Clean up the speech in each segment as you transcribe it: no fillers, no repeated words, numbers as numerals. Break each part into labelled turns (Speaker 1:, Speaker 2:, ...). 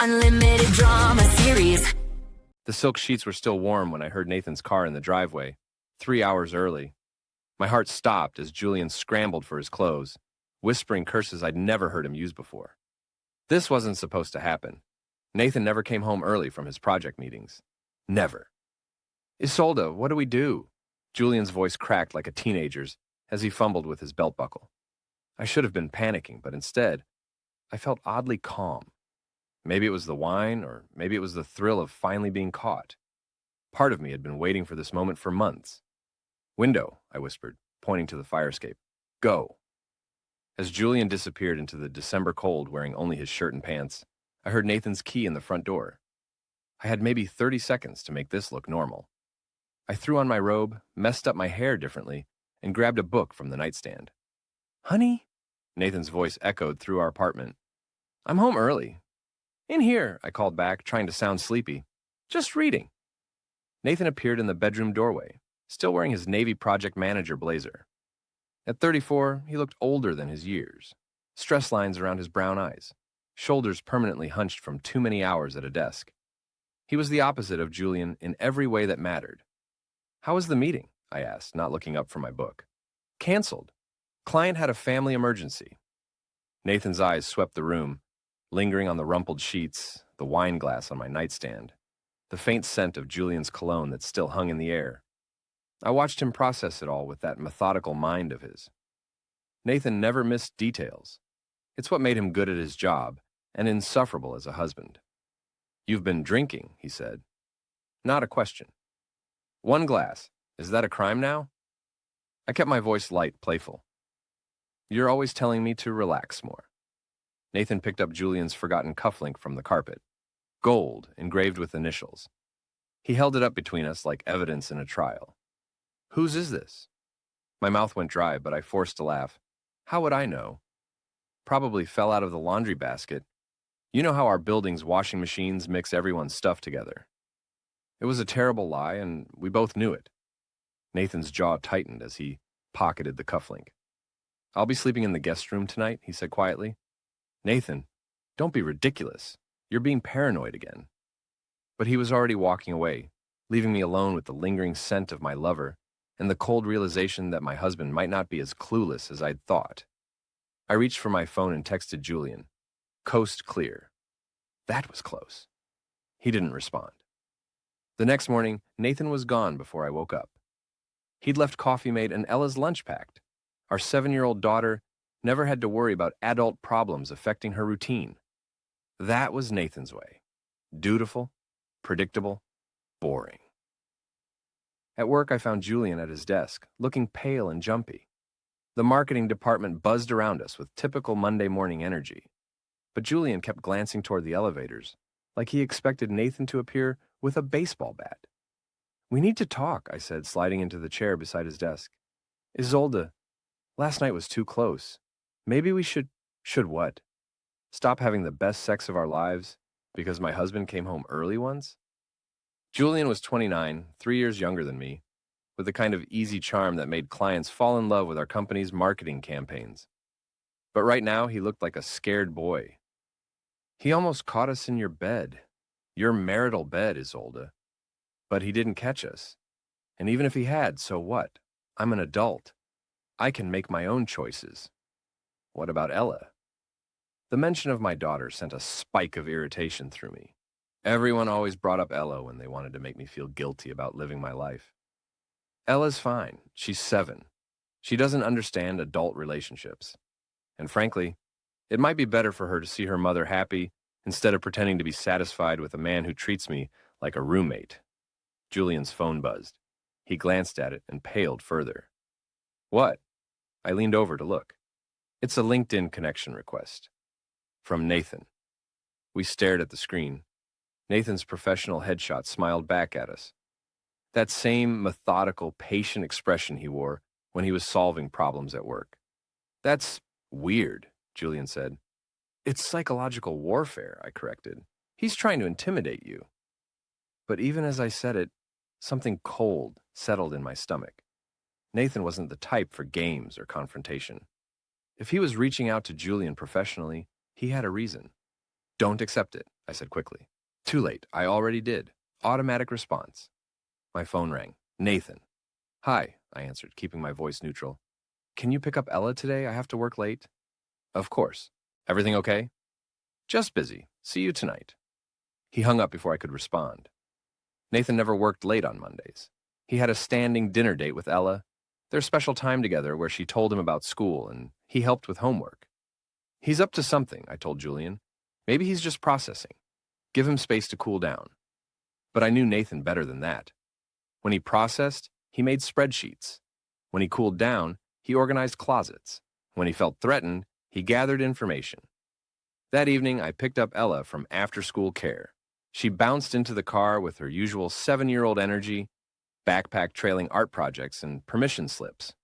Speaker 1: unlimited drama series.
Speaker 2: The silk sheets were still warm when I heard Nathan's car in the driveway, 3 hours early. My heart stopped as Julian scrambled for his clothes, whispering curses I'd never heard him use before. This wasn't supposed to happen. Nathan never came home early from his project meetings. Never. Isolde, what do we do? Julian's voice cracked like a teenager's as he fumbled with his belt buckle. I should have been panicking, but instead, I felt oddly calm. Maybe it was the wine, or maybe it was the thrill of finally being caught. Part of me had been waiting for this moment for months. Window, I whispered, pointing to the fire escape. Go. As Julian disappeared into the December cold wearing only his shirt and pants, I heard Nathan's key in the front door. I had maybe 30 seconds to make this look normal. I threw on my robe, messed up my hair differently, and grabbed a book from the nightstand. Honey? Nathan's voice echoed through our apartment. I'm home early. In here, I called back, trying to sound sleepy. Just reading. Nathan appeared in the bedroom doorway, still wearing his Navy project manager blazer. At 34, he looked older than his years. Stress lines around his brown eyes, shoulders permanently hunched from too many hours at a desk. He was the opposite of Julian in every way that mattered. How was the meeting? I asked, not looking up from my book. Canceled. Client had a family emergency. Nathan's eyes swept the room, lingering on the rumpled sheets, the wine glass on my nightstand, the faint scent of Julian's cologne that still hung in the air. I watched him process it all with that methodical mind of his. Nathan never missed details. It's what made him good at his job and insufferable as a husband. You've been drinking, he said. Not a question. One glass. Is that a crime now? I kept my voice light, playful. You're always telling me to relax more. Nathan picked up Julian's forgotten cufflink from the carpet. Gold, engraved with initials. He held it up between us like evidence in a trial. Whose is this? My mouth went dry, but I forced a laugh. How would I know? Probably fell out of the laundry basket. You know how our building's washing machines mix everyone's stuff together. It was a terrible lie, and we both knew it. Nathan's jaw tightened as he pocketed the cufflink. I'll be sleeping in the guest room tonight, he said quietly. Nathan, don't be ridiculous. You're being paranoid again. But he was already walking away, leaving me alone with the lingering scent of my lover and the cold realization that my husband might not be as clueless as I'd thought. I reached for my phone and texted Julian. Coast clear. That was close. He didn't respond. The next morning, Nathan was gone before I woke up. He'd left coffee made and Ella's lunch packed. Our 7-year-old daughter never had to worry about adult problems affecting her routine. That was Nathan's way. Dutiful, predictable, boring. At work, I found Julian at his desk, looking pale and jumpy. The marketing department buzzed around us with typical Monday morning energy. But Julian kept glancing toward the elevators, like he expected Nathan to appear with a baseball bat. We need to talk, I said, sliding into the chair beside his desk. Isolde, last night was too close. Maybe we should what? Stop having the best sex of our lives because my husband came home early once? Julian was 29, 3 years younger than me, with the kind of easy charm that made clients fall in love with our company's marketing campaigns. But right now, he looked like a scared boy. He almost caught us in your bed. Your marital bed, Isolde. But he didn't catch us. And even if he had, so what? I'm an adult. I can make my own choices. What about Ella? The mention of my daughter sent a spike of irritation through me. Everyone always brought up Ella when they wanted to make me feel guilty about living my life. Ella's fine. She's 7. She doesn't understand adult relationships. And frankly, it might be better for her to see her mother happy instead of pretending to be satisfied with a man who treats me like a roommate. Julian's phone buzzed. He glanced at it and paled further. What? I leaned over to look. It's a LinkedIn connection request. From Nathan. We stared at the screen. Nathan's professional headshot smiled back at us. That same methodical, patient expression he wore when he was solving problems at work. That's weird, Julian said. It's psychological warfare, I corrected. He's trying to intimidate you. But even as I said it, something cold settled in my stomach. Nathan wasn't the type for games or confrontation. If he was reaching out to Julian professionally, he had a reason. Don't accept it, I said quickly. Too late. I already did. Automatic response. My phone rang. Nathan. Hi, I answered, keeping my voice neutral. Can you pick up Ella today? I have to work late. Of course. Everything okay? Just busy. See you tonight. He hung up before I could respond. Nathan never worked late on Mondays. He had a standing dinner date with Ella, their special time together where she told him about school and he helped with homework. He's up to something, I told Julian. Maybe he's just processing. Give him space to cool down. But I knew Nathan better than that. When he processed, he made spreadsheets. When he cooled down, he organized closets. When he felt threatened, he gathered information. That evening, I picked up Ella from after-school care. She bounced into the car with her usual 7-year-old energy, backpack trailing art projects, and permission slips.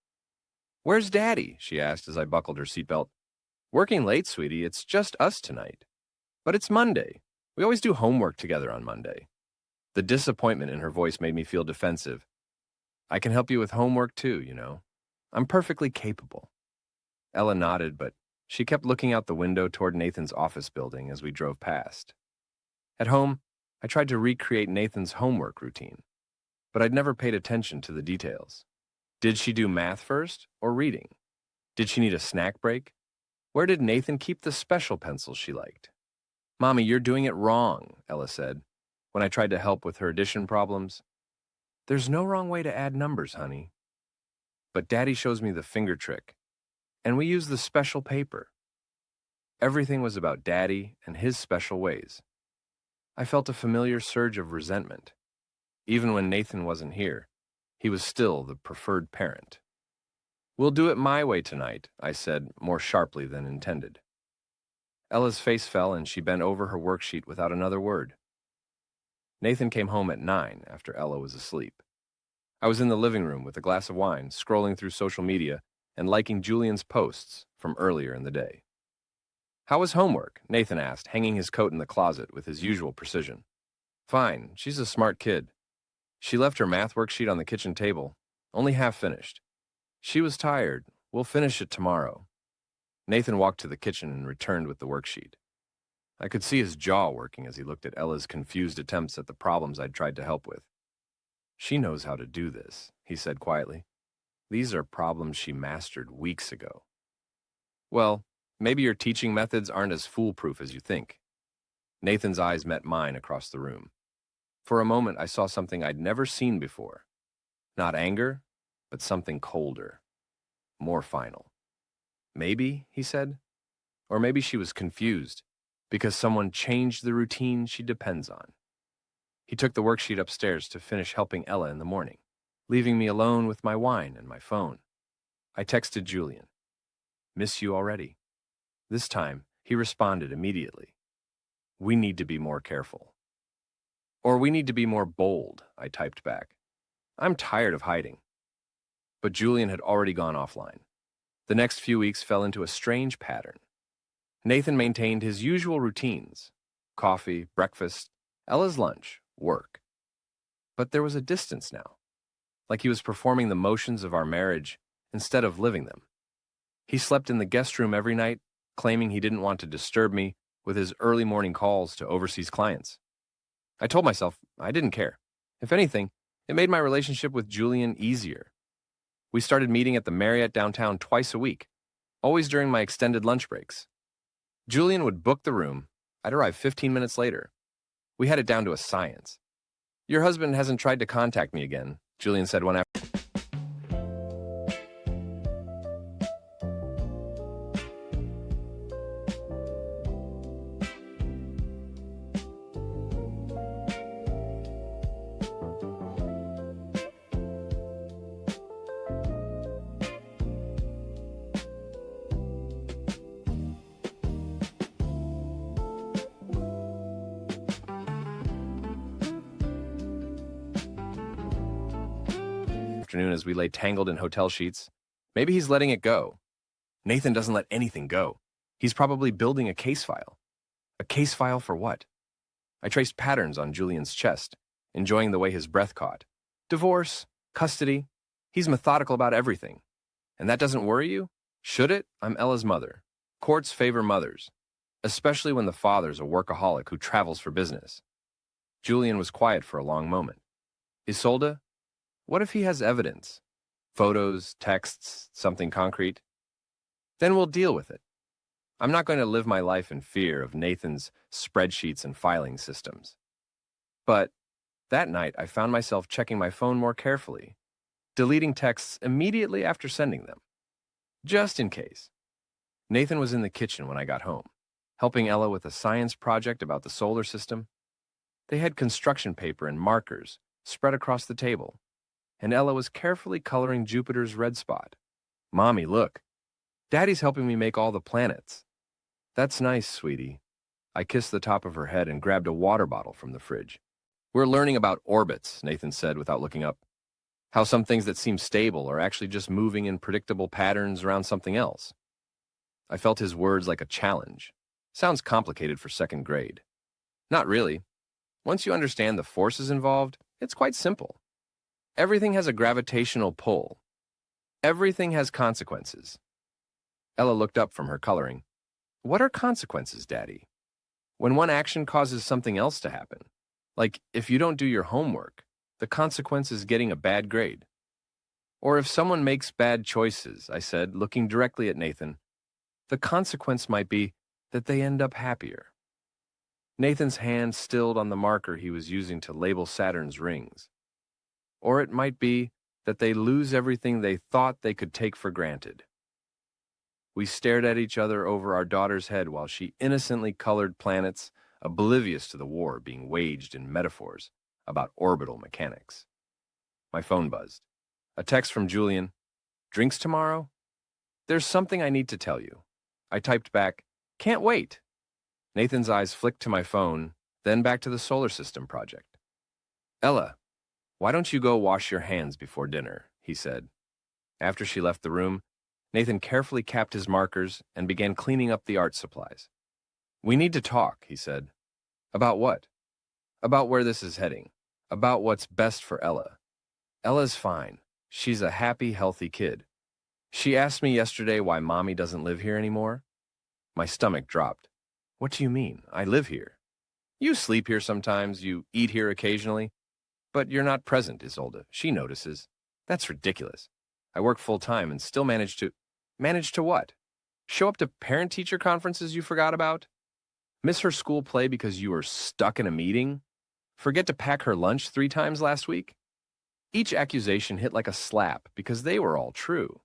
Speaker 2: Where's Daddy? She asked as I buckled her seatbelt. Working late, sweetie. It's just us tonight. But it's Monday. We always do homework together on Monday. The disappointment in her voice made me feel defensive. I can help you with homework too, you know. I'm perfectly capable. Ella nodded, but she kept looking out the window toward Nathan's office building as we drove past. At home, I tried to recreate Nathan's homework routine, but I'd never paid attention to the details. Did she do math first or reading? Did she need a snack break? Where did Nathan keep the special pencils she liked? Mommy, you're doing it wrong, Ella said, when I tried to help with her addition problems. There's no wrong way to add numbers, honey. But Daddy shows me the finger trick, and we use the special paper. Everything was about Daddy and his special ways. I felt a familiar surge of resentment. Even when Nathan wasn't here, he was still the preferred parent. We'll do it my way tonight, I said, more sharply than intended. Ella's face fell and she bent over her worksheet without another word. Nathan came home at 9 after Ella was asleep. I was in the living room with a glass of wine, scrolling through social media and liking Julian's posts from earlier in the day. How was homework? Nathan asked, hanging his coat in the closet with his usual precision. Fine, she's a smart kid. She left her math worksheet on the kitchen table, only half finished. She was tired. We'll finish it tomorrow. Nathan walked to the kitchen and returned with the worksheet. I could see his jaw working as he looked at Ella's confused attempts at the problems I'd tried to help with. She knows how to do this, he said quietly. These are problems she mastered weeks ago. Well, maybe your teaching methods aren't as foolproof as you think. Nathan's eyes met mine across the room. For a moment, I saw something I'd never seen before. Not anger, but something colder, more final. Maybe, he said, or maybe she was confused because someone changed the routine she depends on. He took the worksheet upstairs to finish helping Ella in the morning, leaving me alone with my wine and my phone. I texted Julian. Miss you already. This time, he responded immediately. We need to be more careful. Or we need to be more bold, I typed back. I'm tired of hiding. But Julian had already gone offline. The next few weeks fell into a strange pattern. Nathan maintained his usual routines: coffee, breakfast, Ella's lunch, work. But there was a distance now, like he was performing the motions of our marriage instead of living them. He slept in the guest room every night, claiming he didn't want to disturb me with his early morning calls to overseas clients. I told myself I didn't care. If anything, it made my relationship with Julian easier. We started meeting at the Marriott downtown twice a week, always during my extended lunch breaks. Julian would book the room. I'd arrive 15 minutes later. We had it down to a science. Your husband hasn't tried to contact me again, Julian said one afternoon. As we lay tangled in hotel sheets. Maybe he's letting it go. Nathan doesn't let anything go. He's probably building a case file. A case file for what? I traced patterns on Julian's chest, enjoying the way his breath caught. Divorce, custody. He's methodical about everything. And that doesn't worry you? Should it? I'm Ella's mother. Courts favor mothers, especially when the father's a workaholic who travels for business. Julian was quiet for a long moment. Isolde, what if he has evidence? Photos, texts, something concrete? Then we'll deal with it. I'm not going to live my life in fear of Nathan's spreadsheets and filing systems. But that night, I found myself checking my phone more carefully, deleting texts immediately after sending them, just in case. Nathan was in the kitchen when I got home, helping Ella with a science project about the solar system. They had construction paper and markers spread across the table, and Ella was carefully coloring Jupiter's red spot. Mommy, look. Daddy's helping me make all the planets. That's nice, sweetie. I kissed the top of her head and grabbed a water bottle from the fridge. We're learning about orbits, Nathan said without looking up. How some things that seem stable are actually just moving in predictable patterns around something else. I felt his words like a challenge. Sounds complicated for second grade. Not really. Once you understand the forces involved, it's quite simple. Everything has a gravitational pull. Everything has consequences. Ella looked up from her coloring. What are consequences, Daddy? When one action causes something else to happen, like if you don't do your homework, the consequence is getting a bad grade. Or if someone makes bad choices, I said, looking directly at Nathan, the consequence might be that they end up happier. Nathan's hand stilled on the marker he was using to label Saturn's rings. Or it might be that they lose everything they thought they could take for granted. We stared at each other over our daughter's head while she innocently colored planets, oblivious to the war being waged in metaphors about orbital mechanics. My phone buzzed. A text from Julian. Drinks tomorrow? There's something I need to tell you. I typed back, can't wait. Nathan's eyes flicked to my phone, then back to the solar system project. Ella, why don't you go wash your hands before dinner, he said. After she left the room, Nathan carefully capped his markers and began cleaning up the art supplies. We need to talk, he said. About what? About where this is heading. About what's best for Ella. Ella's fine. She's a happy, healthy kid. She asked me yesterday why Mommy doesn't live here anymore. My stomach dropped. What do you mean? I live here. You sleep here sometimes, you eat here occasionally, but you're not present, Isolde. She notices. That's ridiculous. I work full-time and still manage to... Manage to what? Show up to parent-teacher conferences you forgot about? Miss her school play because you were stuck in a meeting? Forget to pack her lunch 3 times last week? Each accusation hit like a slap because they were all true.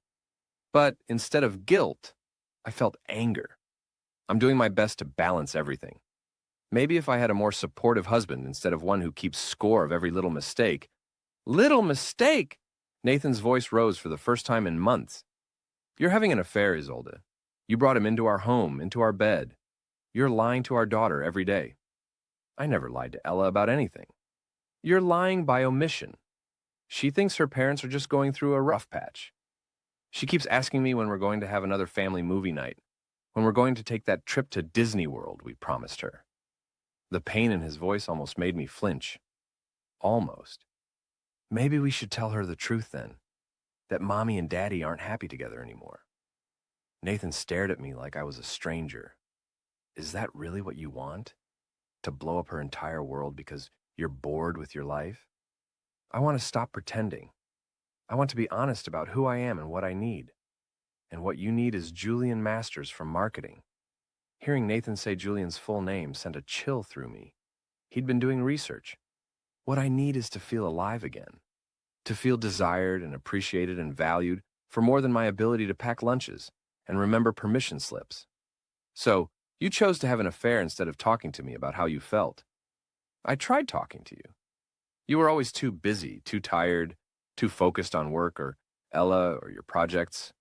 Speaker 2: But instead of guilt, I felt anger. I'm doing my best to balance everything. Maybe if I had a more supportive husband instead of one who keeps score of every little mistake. Little mistake? Nathan's voice rose for the first time in months. You're having an affair, Isolde. You brought him into our home, into our bed. You're lying to our daughter every day. I never lied to Ella about anything. You're lying by omission. She thinks her parents are just going through a rough patch. She keeps asking me when we're going to have another family movie night, when we're going to take that trip to Disney World we promised her. The pain in his voice almost made me flinch. Almost. Maybe we should tell her the truth then, that Mommy and Daddy aren't happy together anymore. Nathan stared at me like I was a stranger. Is that really what you want? To blow up her entire world because you're bored with your life? I want to stop pretending. I want to be honest about who I am and what I need. And what you need is Julian Masters from marketing. Hearing Nathan say Julian's full name sent a chill through me. He'd been doing research. What I need is to feel alive again. To feel desired and appreciated and valued for more than my ability to pack lunches and remember permission slips. So, you chose to have an affair instead of talking to me about how you felt. I tried talking to you. You were always too busy, too tired, too focused on work or Ella or your projects.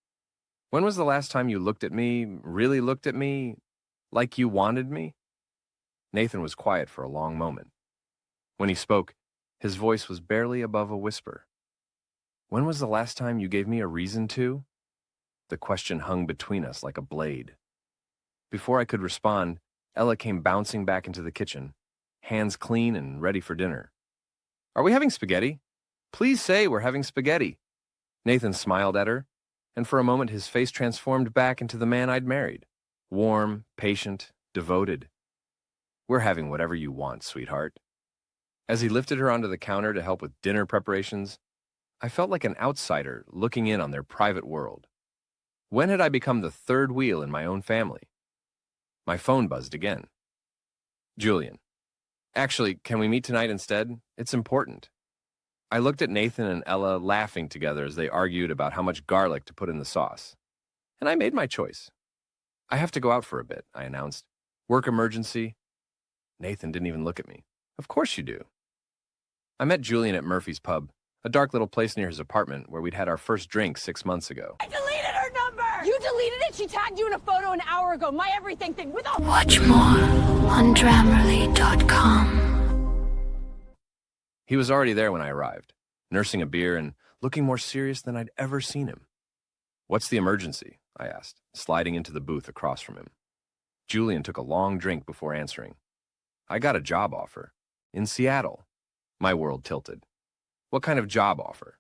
Speaker 2: When was the last time you looked at me, really looked at me, like you wanted me? Nathan was quiet for a long moment. When he spoke, his voice was barely above a whisper. When was the last time you gave me a reason to? The question hung between us like a blade. Before I could respond, Ella came bouncing back into the kitchen, hands clean and ready for dinner. Are we having spaghetti? Please say we're having spaghetti. Nathan smiled at her, and for a moment his face transformed back into the man I'd married. Warm, patient, devoted. We're having whatever you want, sweetheart. As he lifted her onto the counter to help with dinner preparations, I felt like an outsider looking in on their private world. When had I become the third wheel in my own family? My phone buzzed again. Julian. Actually, can we meet tonight instead? It's important. I looked at Nathan and Ella laughing together as they argued about how much garlic to put in the sauce. And I made my choice. I have to go out for a bit, I announced. Work emergency. Nathan didn't even look at me. Of course you do. I met Julian at Murphy's Pub, a dark little place near his apartment where we'd had our first drink 6 months ago.
Speaker 3: I deleted her number! You deleted it? She tagged you in a photo an hour ago. My everything thing with a...
Speaker 1: Watch more on Grammarly.com.
Speaker 2: He was already there when I arrived, nursing a beer and looking more serious than I'd ever seen him. What's the emergency? I asked, sliding into the booth across from him. Julian took a long drink before answering. I got a job offer. In Seattle. My world tilted. What kind of job offer?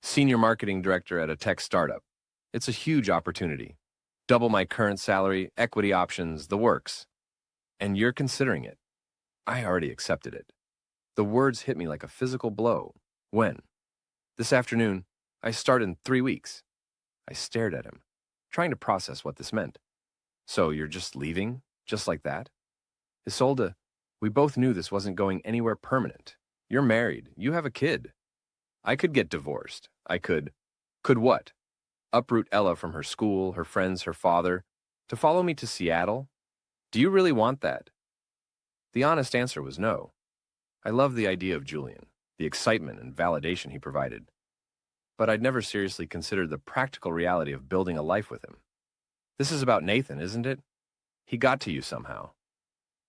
Speaker 2: Senior marketing director at a tech startup. It's a huge opportunity. Double my current salary, equity options, the works. And you're considering it. I already accepted it. The words hit me like a physical blow. When? This afternoon. I start in 3 weeks. I stared at him, trying to process what this meant. So you're just leaving, just like that? Isolde, we both knew this wasn't going anywhere permanent. You're married. You have a kid. I could get divorced. I could. Could what? Uproot Ella from her school, her friends, her father, to follow me to Seattle? Do you really want that? The honest answer was no. I loved the idea of Julian, the excitement and validation he provided. But I'd never seriously considered the practical reality of building a life with him. This is about Nathan, isn't it? He got to you somehow.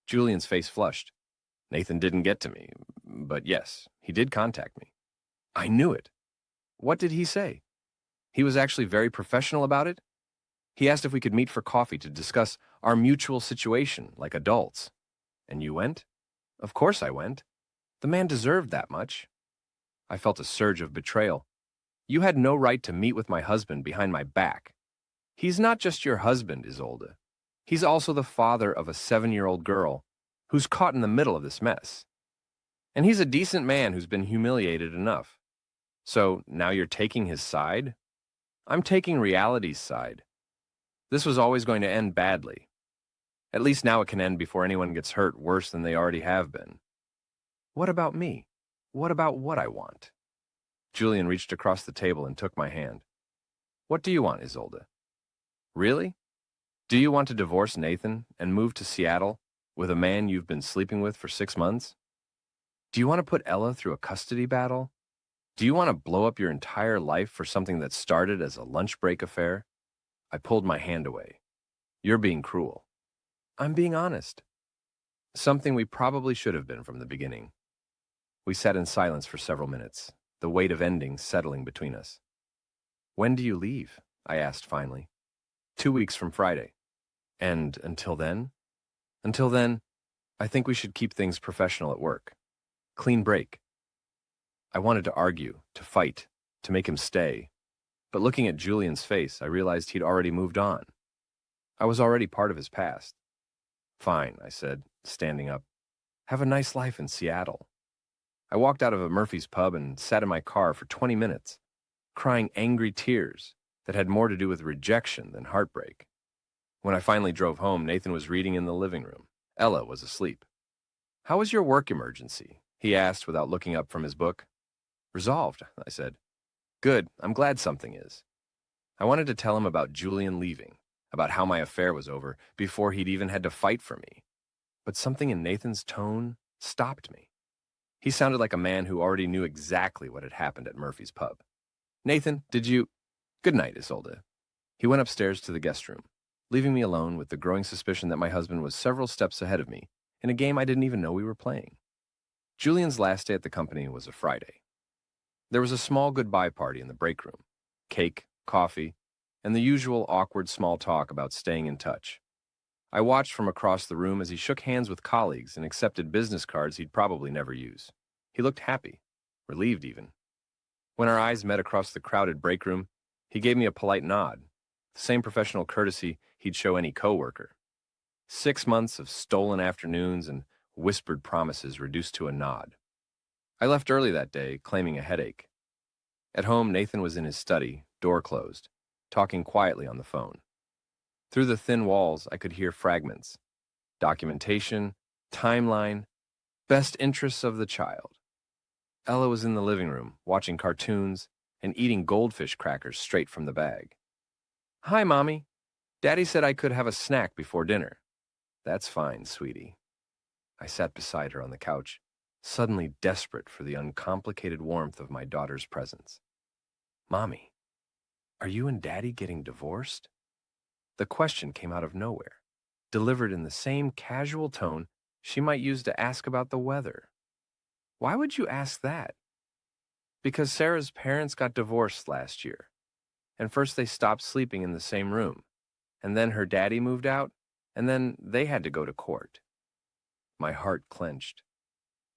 Speaker 2: Julian's face flushed. Nathan didn't get to me, but yes, he did contact me. I knew it. What did he say? He was actually very professional about it. He asked if we could meet for coffee to discuss our mutual situation like adults. And you went? Of course I went. The man deserved that much. I felt a surge of betrayal. You had no right to meet with my husband behind my back. He's not just your husband, Isolde. He's also the father of a 7-year-old girl who's caught in the middle of this mess. And he's a decent man who's been humiliated enough. So now you're taking his side? I'm taking reality's side. This was always going to end badly. At least now it can end before anyone gets hurt worse than they already have been. What about me? What about what I want? Julian reached across the table and took my hand. What do you want, Isolde? Really? Do you want to divorce Nathan and move to Seattle with a man you've been sleeping with for 6 months? Do you want to put Ella through a custody battle? Do you want to blow up your entire life for something that started as a lunch break affair? I pulled my hand away. You're being cruel. I'm being honest. Something we probably should have been from the beginning. We sat in silence for several minutes, the weight of endings settling between us. When do you leave? I asked finally. 2 weeks from Friday. And until then? Until then, I think we should keep things professional at work. Clean break. I wanted to argue, to fight, to make him stay. But looking at Julian's face, I realized he'd already moved on. I was already part of his past. Fine, I said, standing up. Have a nice life in Seattle. I walked out of a Murphy's Pub and sat in my car for 20 minutes, crying angry tears that had more to do with rejection than heartbreak. When I finally drove home, Nathan was reading in the living room. Ella was asleep. How was your work emergency? He asked without looking up from his book. Resolved, I said. Good, I'm glad something is. I wanted to tell him about Julian leaving, about how my affair was over before he'd even had to fight for me. But something in Nathan's tone stopped me. He sounded like a man who already knew exactly what had happened at Murphy's Pub. Nathan, did you... Good night, Isolde. He went upstairs to the guest room, leaving me alone with the growing suspicion that my husband was several steps ahead of me in a game I didn't even know we were playing. Julian's last day at the company was a Friday. There was a small goodbye party in the break room, cake, coffee, and the usual awkward small talk about staying in touch. I watched from across the room as he shook hands with colleagues and accepted business cards he'd probably never use. He looked happy, relieved even. When our eyes met across the crowded break room, he gave me a polite nod, the same professional courtesy he'd show any coworker. 6 months of stolen afternoons and whispered promises reduced to a nod. I left early that day, claiming a headache. At home, Nathan was in his study, door closed, talking quietly on the phone. Through the thin walls, I could hear fragments: documentation, timeline, best interests of the child. Ella was in the living room, watching cartoons and eating goldfish crackers straight from the bag. "Hi, Mommy. Daddy said I could have a snack before dinner." "That's fine, sweetie." I sat beside her on the couch, suddenly desperate for the uncomplicated warmth of my daughter's presence. "Mommy, are you and Daddy getting divorced?" The question came out of nowhere, delivered in the same casual tone she might use to ask about the weather. Why would you ask that? Because Sarah's parents got divorced last year, and first they stopped sleeping in the same room, and then her daddy moved out, and then they had to go to court. My heart clenched.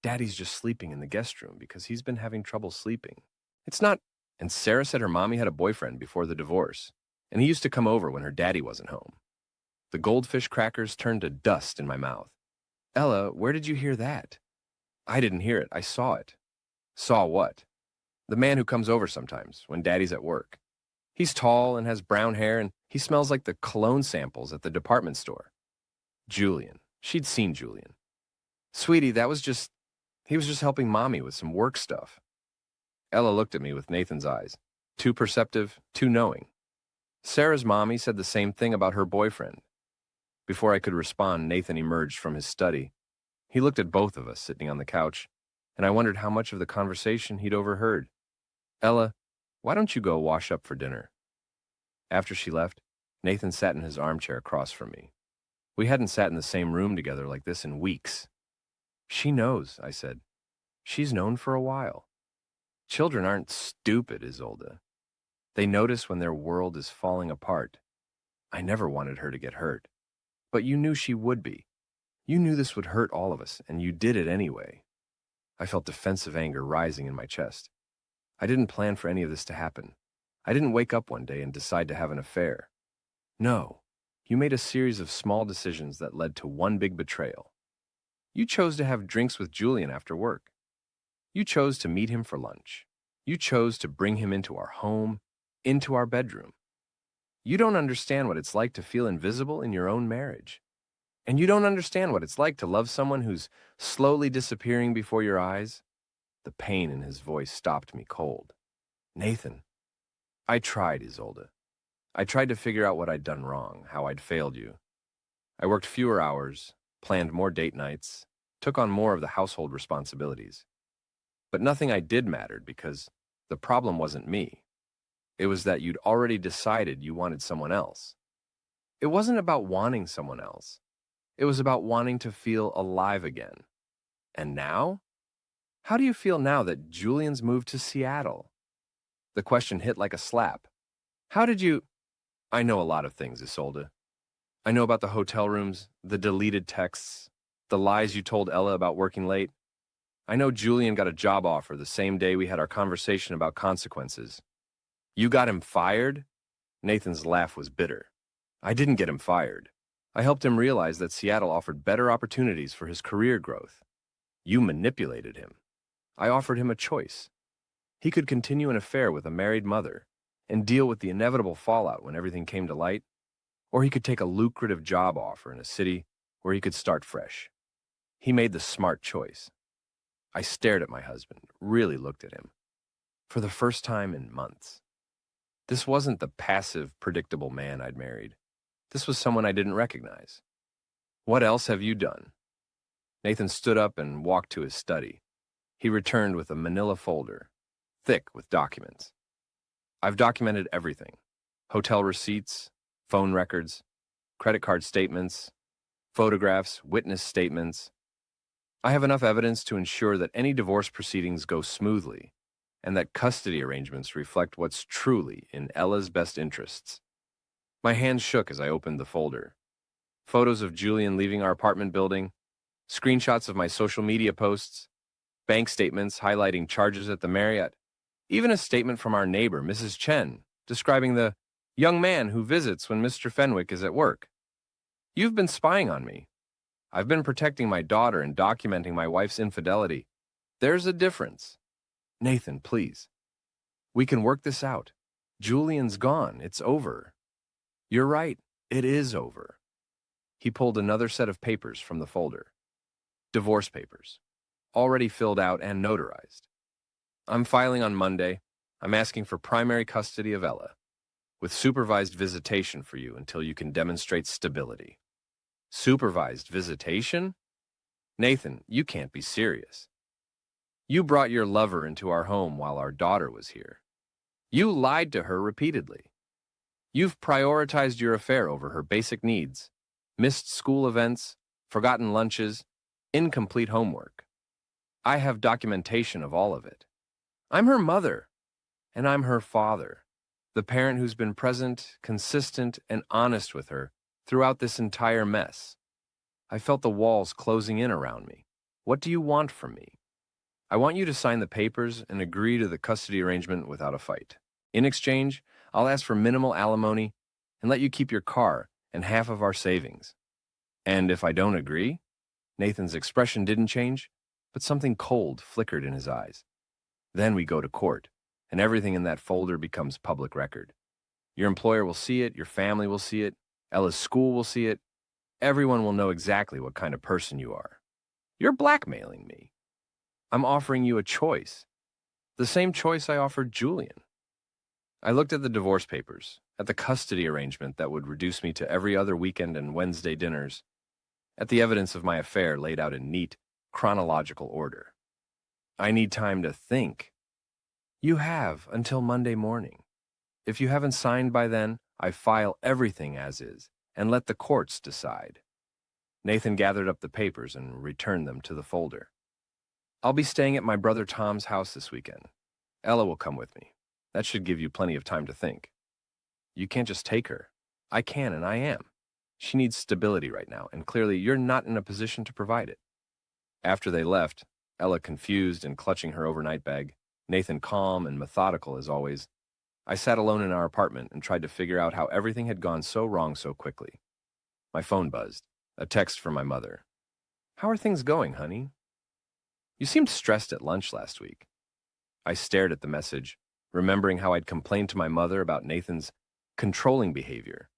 Speaker 2: Daddy's just sleeping in the guest room because he's been having trouble sleeping. It's not. And Sarah said her mommy had a boyfriend before the divorce, and he used to come over when her daddy wasn't home. The goldfish crackers turned to dust in my mouth. "Ella, where did you hear that?" "I didn't hear it. I saw it." "Saw what?" "The man who comes over sometimes when Daddy's at work. He's tall and has brown hair, and he smells like the cologne samples at the department store." Julian. She'd seen Julian. "Sweetie, he was just helping Mommy with some work stuff." Ella looked at me with Nathan's eyes. Too perceptive, too knowing. Sarah's mommy said the same thing about her boyfriend. Before I could respond, Nathan emerged from his study. He looked at both of us sitting on the couch, and I wondered how much of the conversation he'd overheard. "Ella, why don't you go wash up for dinner?" After she left, Nathan sat in his armchair across from me. We hadn't sat in the same room together like this in weeks. "She knows," I said. "She's known for a while. Children aren't stupid, Isolde. They notice when their world is falling apart. I never wanted her to get hurt. But you knew she would be. You knew this would hurt all of us, and you did it anyway." I felt defensive anger rising in my chest. I didn't plan for any of this to happen. I didn't wake up one day and decide to have an affair. No, you made a series of small decisions that led to one big betrayal. You chose to have drinks with Julian after work. You chose to meet him for lunch. You chose to bring him into our home, into our bedroom. You don't understand what it's like to feel invisible in your own marriage. And you don't understand what it's like to love someone who's slowly disappearing before your eyes. The pain in his voice stopped me cold. "Nathan, I tried, Isolde. I tried to figure out what I'd done wrong, how I'd failed you. I worked fewer hours, planned more date nights, took on more of the household responsibilities. But nothing I did mattered because the problem wasn't me. It was that you'd already decided you wanted someone else. It wasn't about wanting someone else. It was about wanting to feel alive again. And now? How do you feel now that Julian's moved to Seattle?" The question hit like a slap. "How did you—" "I know a lot of things, Isolde. I know about the hotel rooms, the deleted texts, the lies you told Ella about working late. I know Julian got a job offer the same day we had our conversation about consequences." "You got him fired?" Nathan's laugh was bitter. "I didn't get him fired. I helped him realize that Seattle offered better opportunities for his career growth. You manipulated him. I offered him a choice. He could continue an affair with a married mother and deal with the inevitable fallout when everything came to light, or he could take a lucrative job offer in a city where he could start fresh. He made the smart choice." I stared at my husband, really looked at him. For the first time in months. This wasn't the passive, predictable man I'd married. This was someone I didn't recognize. "What else have you done?" Nathan stood up and walked to his study. He returned with a manila folder, thick with documents. "I've documented everything. Hotel receipts, phone records, credit card statements, photographs, witness statements. I have enough evidence to ensure that any divorce proceedings go smoothly and that custody arrangements reflect what's truly in Ella's best interests." My hands shook as I opened the folder. Photos of Julian leaving our apartment building, screenshots of my social media posts, bank statements highlighting charges at the Marriott, even a statement from our neighbor, Mrs. Chen, describing the young man who visits when Mr. Fenwick is at work. You've been spying on me. I've been protecting my daughter and documenting my wife's infidelity. There's a difference. Nathan, please. We can work this out. Julian's gone. It's over. You're right. It is over. He pulled another set of papers from the folder. Divorce papers. Already filled out and notarized. I'm filing on Monday. I'm asking for primary custody of Ella, with supervised visitation for you until you can demonstrate stability. Supervised visitation? Nathan, you can't be serious. You brought your lover into our home while our daughter was here. You lied to her repeatedly. You've prioritized your affair over her basic needs, missed school events, forgotten lunches, incomplete homework. I have documentation of all of it. I'm her mother, and I'm her father, the parent who's been present, consistent, and honest with her throughout this entire mess. I felt the walls closing in around me. What do you want from me? I want you to sign the papers and agree to the custody arrangement without a fight. In exchange, I'll ask for minimal alimony and let you keep your car and half of our savings. And if I don't agree? Nathan's expression didn't change, but something cold flickered in his eyes. Then we go to court, and everything in that folder becomes public record. Your employer will see it, your family will see it, Ella's school will see it. Everyone will know exactly what kind of person you are. You're blackmailing me. I'm offering you a choice. The same choice I offered Julian. I looked at the divorce papers, at the custody arrangement that would reduce me to every other weekend and Wednesday dinners, at the evidence of my affair laid out in neat, chronological order. I need time to think. You have until Monday morning. If you haven't signed by then, I file everything as is and let the courts decide. Nathan gathered up the papers and returned them to the folder. I'll be staying at my brother Tom's house this weekend. Ella will come with me. That should give you plenty of time to think. You can't just take her. I can and I am. She needs stability right now, and clearly you're not in a position to provide it. After they left, Ella confused and clutching her overnight bag, Nathan calm and methodical as always, I sat alone in our apartment and tried to figure out how everything had gone so wrong so quickly. My phone buzzed, a text from my mother. How are things going, honey? You seemed stressed at lunch last week. I stared at the message, remembering how I'd complained to my mother about Nathan's controlling behavior,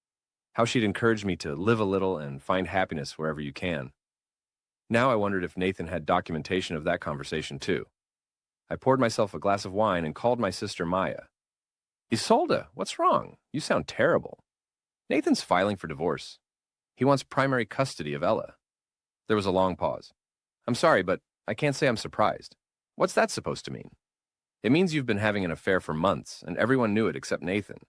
Speaker 2: how she'd encouraged me to live a little and find happiness wherever you can. Now I wondered if Nathan had documentation of that conversation too. I poured myself a glass of wine and called my sister Maya. Isolde, what's wrong? You sound terrible. Nathan's filing for divorce. He wants primary custody of Ella. There was a long pause. I'm sorry, but I can't say I'm surprised. What's that supposed to mean? It means you've been having an affair for months, and everyone knew it except Nathan.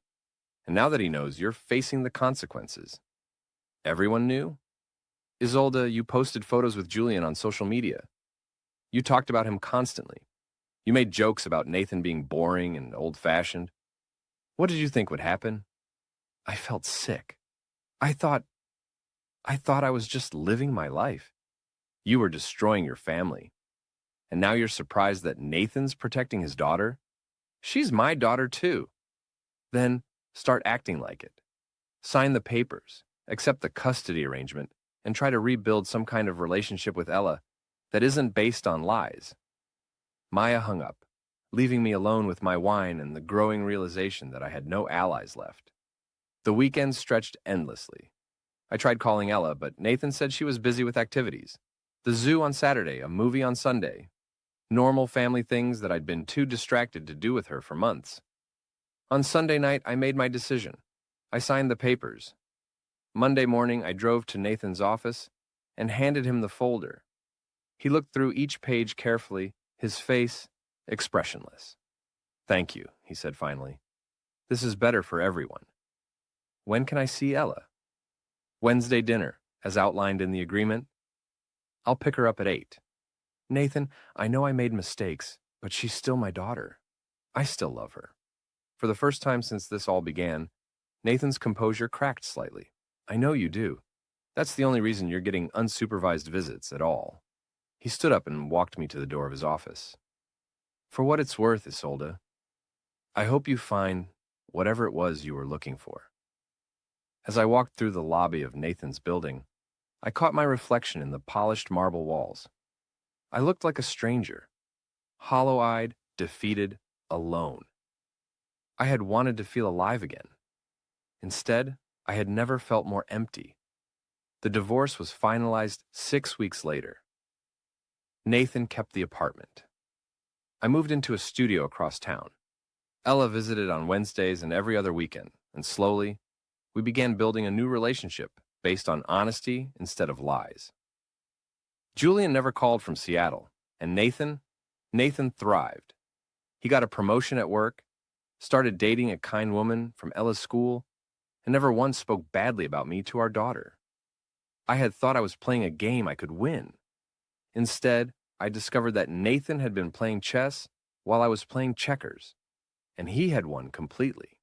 Speaker 2: And now that he knows, you're facing the consequences. Everyone knew? Isolde, you posted photos with Julian on social media. You talked about him constantly. You made jokes about Nathan being boring and old-fashioned. What did you think would happen? I felt sick. I thought I was just living my life. You were destroying your family. And now you're surprised that Nathan's protecting his daughter? She's my daughter too. Then start acting like it. Sign the papers, accept the custody arrangement, and try to rebuild some kind of relationship with Ella that isn't based on lies. Maya hung up, leaving me alone with my wine and the growing realization that I had no allies left. The weekend stretched endlessly. I tried calling Ella, but Nathan said she was busy with activities. The zoo on Saturday, a movie on Sunday. Normal family things that I'd been too distracted to do with her for months. On Sunday night, I made my decision. I signed the papers. Monday morning, I drove to Nathan's office and handed him the folder. He looked through each page carefully, his face expressionless. Thank you, he said finally. This is better for everyone. When can I see Ella? Wednesday dinner, as outlined in the agreement. I'll pick her up at 8. Nathan, I know I made mistakes, but she's still my daughter. I still love her. For the first time since this all began, Nathan's composure cracked slightly. I know you do. That's the only reason you're getting unsupervised visits at all. He stood up and walked me to the door of his office. For what it's worth, Isolde, I hope you find whatever it was you were looking for. As I walked through the lobby of Nathan's building, I caught my reflection in the polished marble walls. I looked like a stranger, hollow-eyed, defeated, alone. I had wanted to feel alive again. Instead, I had never felt more empty. The divorce was finalized 6 weeks later. Nathan kept the apartment. I moved into a studio across town. Ella visited on Wednesdays and every other weekend, and slowly, we began building a new relationship based on honesty instead of lies. Julian never called from Seattle, and Nathan thrived. He got a promotion at work, started dating a kind woman from Ella's school, and never once spoke badly about me to our daughter. I had thought I was playing a game I could win. Instead, I discovered that Nathan had been playing chess while I was playing checkers, and he had won completely.